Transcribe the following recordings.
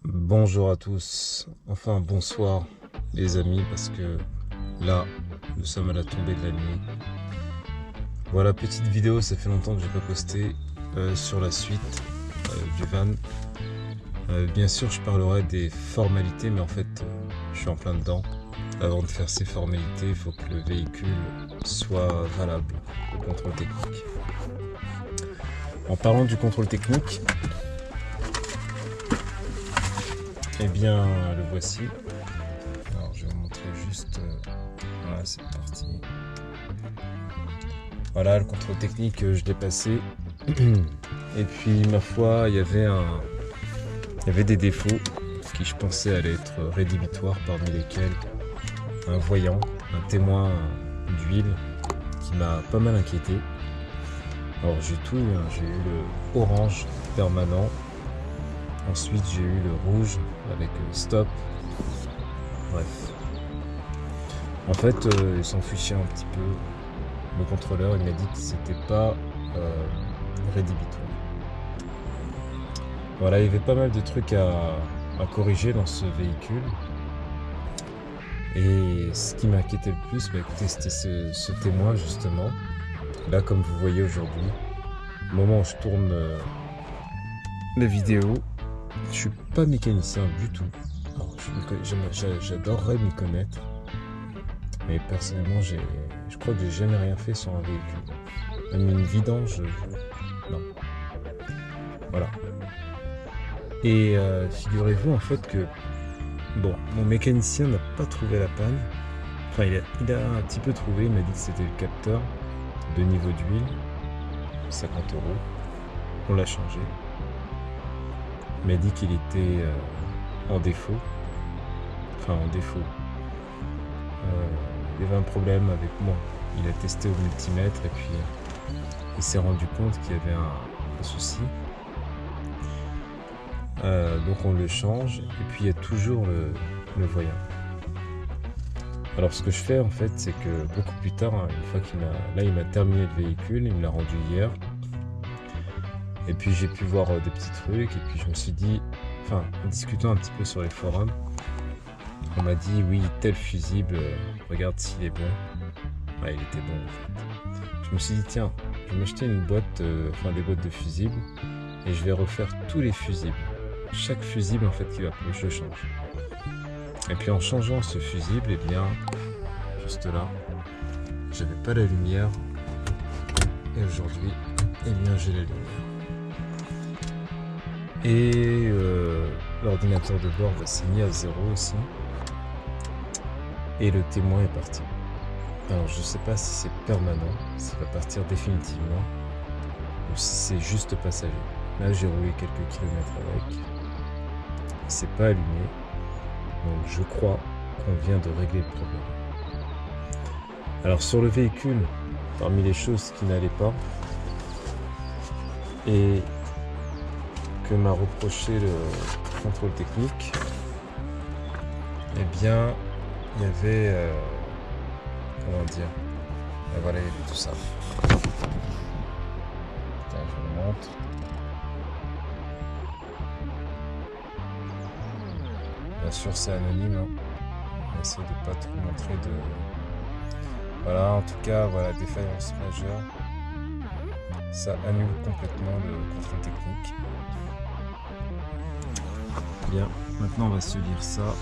Bonjour à tous, enfin bonsoir les amis, parce que là nous sommes à la tombée de la nuit. Voilà, petite vidéo, ça fait longtemps que j'ai pas posté sur la suite du van. Bien sûr je parlerai des formalités, mais en fait je suis en plein dedans. Avant de faire ces formalités, il faut que le véhicule soit valable au contrôle technique. En parlant du contrôle technique, eh bien le voici. Alors je vais vous montrer juste, voilà, c'est parti. Voilà, le contrôle technique, je l'ai passé. Et puis ma foi, il y avait des défauts qui je pensais allaient être rédhibitoires, parmi lesquels un voyant, un témoin d'huile qui m'a pas mal inquiété. Alors j'ai tout eu, hein. J'ai eu le orange permanent, ensuite j'ai eu le rouge avec stop, bref. En fait, il s'en fichait un petit peu. Le contrôleur, il m'a dit que c'était pas rédhibitoire. Voilà, il y avait pas mal de trucs à corriger dans ce véhicule. Et ce qui m'inquiétait le plus, bah écoutez, c'était ce témoin justement. Là, comme vous voyez aujourd'hui, au moment où je tourne la vidéo, je suis pas mécanicien du tout. Alors, j'adorerais m'y connaître, mais personnellement, je crois que j'ai jamais rien fait sur un véhicule. Même une vidange, non. Voilà. Et figurez-vous en fait que bon, mon mécanicien n'a pas trouvé la panne. Enfin, il a un petit peu trouvé. Il m'a dit que c'était le capteur de niveau d'huile, 50 €. On l'a changé. Il m'a dit qu'il était en défaut. Enfin, en défaut. Il y avait un problème avec moi. Il a testé au multimètre et puis il s'est rendu compte qu'il y avait un souci. Donc on le change et puis il y a toujours le voyant. Alors ce que je fais en fait, c'est que beaucoup plus tard, hein, une fois il m'a terminé le véhicule, il me l'a rendu hier. Et puis j'ai pu voir des petits trucs et puis je me suis dit, enfin en discutant un petit peu sur les forums, on m'a dit oui, tel fusible, regarde s'il est bon. Ouais, il était bon en fait. Je me suis dit tiens, je vais m'acheter une boîte, des boîtes de fusibles et je vais refaire tous les fusibles. Chaque fusible en fait qui va plus, je le change. Et puis en changeant ce fusible, et bien juste là, j'avais pas la lumière et aujourd'hui, eh bien j'ai la lumière. Et l'ordinateur de bord s'est mis à 0 aussi. Et le témoin est parti. Alors je sais pas si c'est permanent, s'il va partir définitivement, ou si c'est juste passager. Là j'ai roulé quelques kilomètres avec. C'est pas allumé, donc je crois qu'on vient de régler le problème. Alors sur le véhicule, parmi les choses qui n'allaient pas et que m'a reproché le contrôle technique, eh bien il y avait comment dire, et voilà, il y avait tout ça. Putain, je vous le montre. Bien sûr, c'est anonyme. Hein. On va essayer de pas trop montrer de. Voilà, en tout cas, voilà, défaillance majeure. Ça annule complètement le contrôle technique. Bien, maintenant on va se lire ça.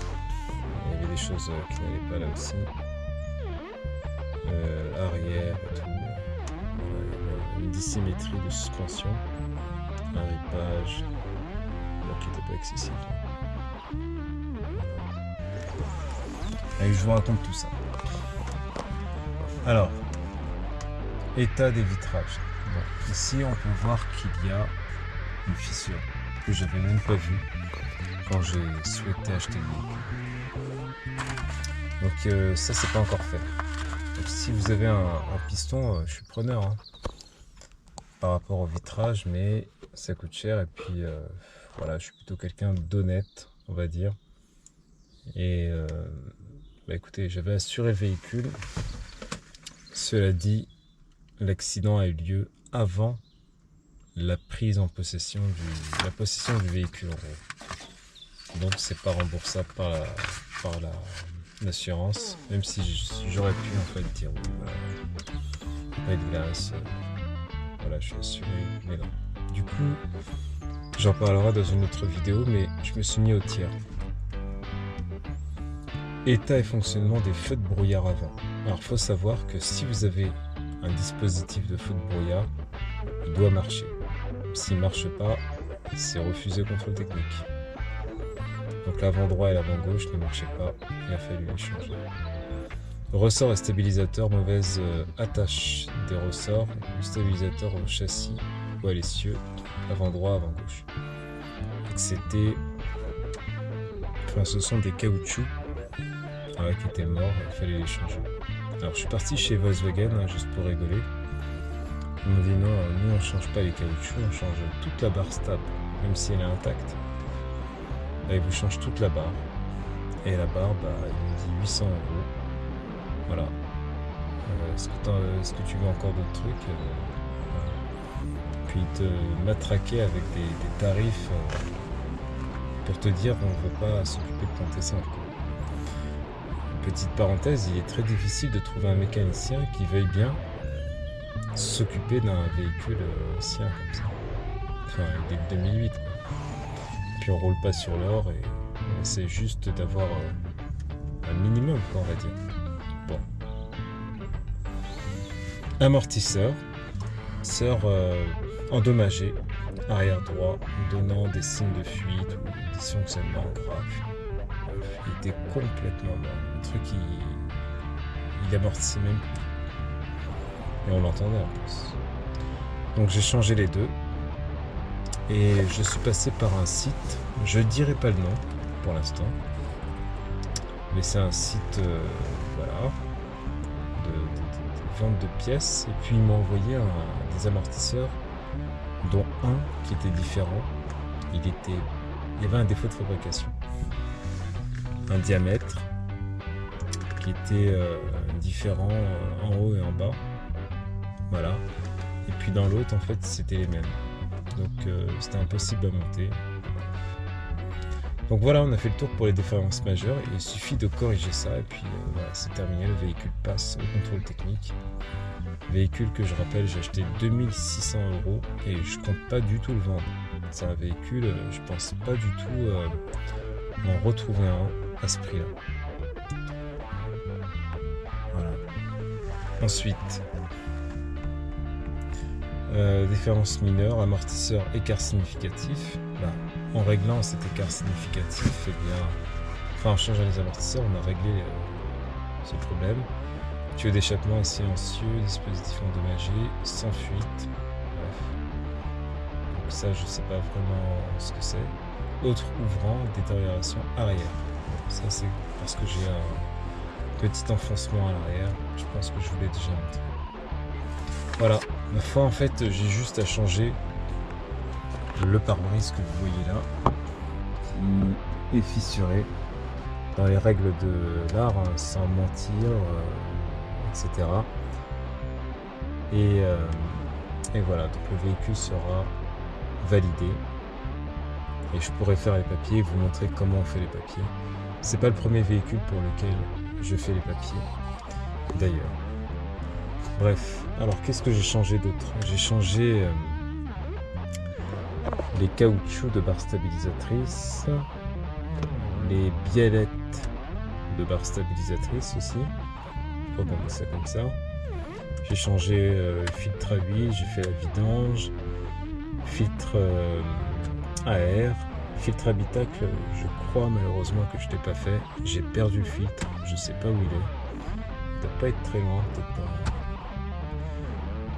Il y avait des choses qui n'allaient pas là aussi. Arrière et tout. Voilà, une dissymétrie de suspension. Un ripage. Alors qui n'était pas excessif. Et je vous raconte tout ça. Alors, état des vitrages. Bon, ici, on peut voir qu'il y a une fissure que j'avais même pas vue quand j'ai souhaité acheter le véhicule. Donc ça, c'est pas encore fait. Donc, si vous avez un piston, je suis preneur hein, par rapport au vitrage, mais ça coûte cher. Et puis voilà, je suis plutôt quelqu'un d'honnête, on va dire. Et écoutez, j'avais assuré le véhicule. Cela dit, l'accident a eu lieu avant la prise en possession la possession du véhicule en gros. Donc c'est pas remboursable par l'assurance, même si j'aurais pu en fait dire oui, voilà, pas de glace, voilà, je suis assuré, mais non. Du coup, j'en parlerai dans une autre vidéo, mais je me suis mis au tiers. État et fonctionnement des feux de brouillard avant. Alors, il faut savoir que si vous avez un dispositif de feu de brouillard, il doit marcher. S'il ne marche pas, c'est refusé contrôle technique. Donc l'avant droit et l'avant gauche ne marchaient pas, il a fallu les changer. Ressort et stabilisateur, mauvaise attache des ressorts, du stabilisateur au châssis ou à l'essieu, avant droit, avant gauche. C'était... Enfin, ce sont des caoutchoucs qui étaient morts, il fallait les changer. Alors je suis parti chez Volkswagen, juste pour rigoler. Ils m'ont dit non, nous on change pas les caoutchoucs, on change toute la barre stable, même si elle est intacte. Là, ils vous changent toute la barre. Et la barre, il me dit 800 €. Voilà. Est-ce que tu veux encore d'autres trucs voilà. Puis ils te matraquaient avec des tarifs pour te dire on ne veut pas s'occuper de ton Tesla. Petite parenthèse, il est très difficile de trouver un mécanicien qui veuille bien s'occuper d'un véhicule ancien comme ça. Enfin, il est de 2008 quoi. Puis on roule pas sur l'or et on essaie juste d'avoir un minimum quoi, on va dire. Bon. Amortisseur endommagé, arrière droit, donnant des signes de fuite ou des dysfonctionnements graves. Il était complètement mort. Le truc, il amortissait même plus. Et on l'entendait en plus. Donc j'ai changé les deux. Et je suis passé par un site, je dirai pas le nom pour l'instant. Mais c'est un site voilà, de vente de pièces. Et puis il m'a envoyé des amortisseurs, dont un qui était différent. Il y avait un défaut de fabrication. Un diamètre qui était différent en haut et en bas. Voilà. Et puis dans l'autre, en fait, c'était les mêmes. Donc c'était impossible à monter. Donc voilà, on a fait le tour pour les défaillances majeures. Il suffit de corriger ça et puis voilà, c'est terminé. Le véhicule passe au contrôle technique. Véhicule que je rappelle, j'ai acheté 2600 € et je compte pas du tout le vendre. C'est un véhicule, je pense pas du tout en retrouver un à ce prix-là. Voilà. Ensuite, différence mineure, amortisseur, écart significatif. Là, en réglant cet écart significatif, en changeant les amortisseurs, on a réglé ce problème. Tuyau d'échappement est silencieux, dispositif endommagé, sans fuite. Bref. Donc ça, je sais pas vraiment ce que c'est. Autre ouvrant, détérioration arrière. Bon, ça, c'est parce que j'ai un petit enfoncement à l'arrière. Je pense que je vous l'ai déjà montré. Voilà. Ma foi, en fait, j'ai juste à changer le pare-brise que vous voyez là, qui est fissuré dans les règles de l'art, sans mentir, etc. Et voilà, donc le véhicule sera validé et je pourrai faire les papiers et vous montrer comment on fait les papiers. C'est pas le premier véhicule pour lequel je fais les papiers, d'ailleurs. Bref, alors qu'est-ce que j'ai changé d'autre? J'ai changé les caoutchoucs de barre stabilisatrice, les biellettes de barre stabilisatrice aussi. On va mettre ça comme ça. J'ai changé le filtre à huile, j'ai fait la vidange, filtre à air, filtre habitacle, je crois malheureusement que je ne l'ai pas fait. J'ai perdu le filtre, je sais pas où il est. Il ne doit pas être très loin, peut-être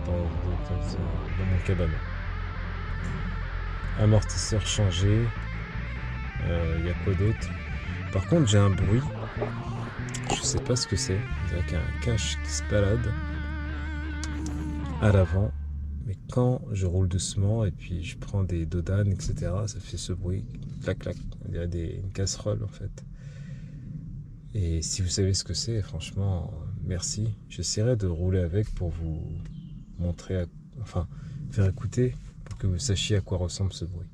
dans mon cabanon. Amortisseur changé. Il y a quoi d'autre? Par contre, j'ai un bruit. Je sais pas ce que c'est. Il y a un cache qui se balade à l'avant. Mais quand je roule doucement et puis je prends des dodanes, etc., ça fait ce bruit. Clac, clac. On dirait une casserole en fait. Et si vous savez ce que c'est, franchement, merci. J'essaierai de rouler avec pour vous montrer, faire écouter pour que vous sachiez à quoi ressemble ce bruit.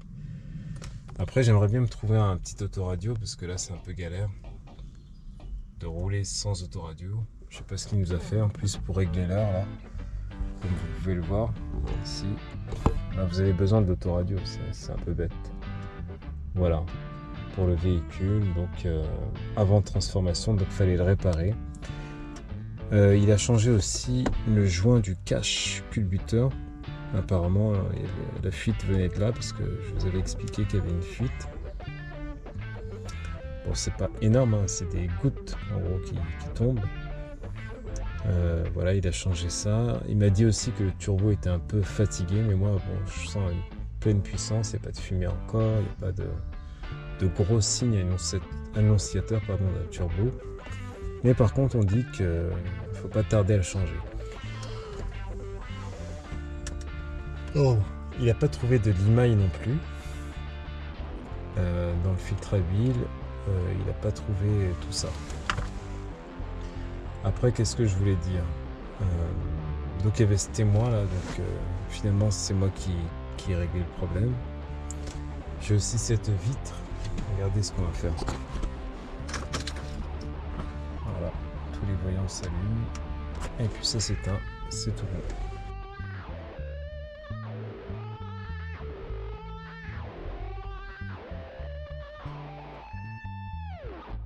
Après, j'aimerais bien me trouver un petit autoradio parce que là, c'est un peu galère de rouler sans autoradio. Je sais pas ce qu'il nous a fait en plus pour régler l'heure là. Comme vous pouvez le voir ici. Là, vous avez besoin de l'autoradio, c'est un peu bête. Voilà, pour le véhicule. Donc, avant transformation, donc fallait le réparer. Il a changé aussi le joint du cache culbuteur. Apparemment, la fuite venait de là parce que je vous avais expliqué qu'il y avait une fuite. Bon, c'est pas énorme, hein, c'est des gouttes en gros qui tombent. Voilà, il a changé ça. Il m'a dit aussi que le turbo était un peu fatigué, mais moi, bon, je sens une pleine puissance, il n'y a pas de fumée encore, il n'y a pas de gros signes annonciateurs d'un turbo. Mais par contre, on dit qu'il ne faut pas tarder à le changer. Oh, il n'a pas trouvé de limaille non plus. Dans le filtre à huile, il n'a pas trouvé tout ça. Après, qu'est-ce que je voulais dire? Donc il y avait ce témoin là, donc finalement c'est moi qui ai réglé le problème. J'ai aussi cette vitre. Regardez ce qu'on va faire. Voilà, tous les voyants s'allument et puis ça s'éteint, c'est tout bon.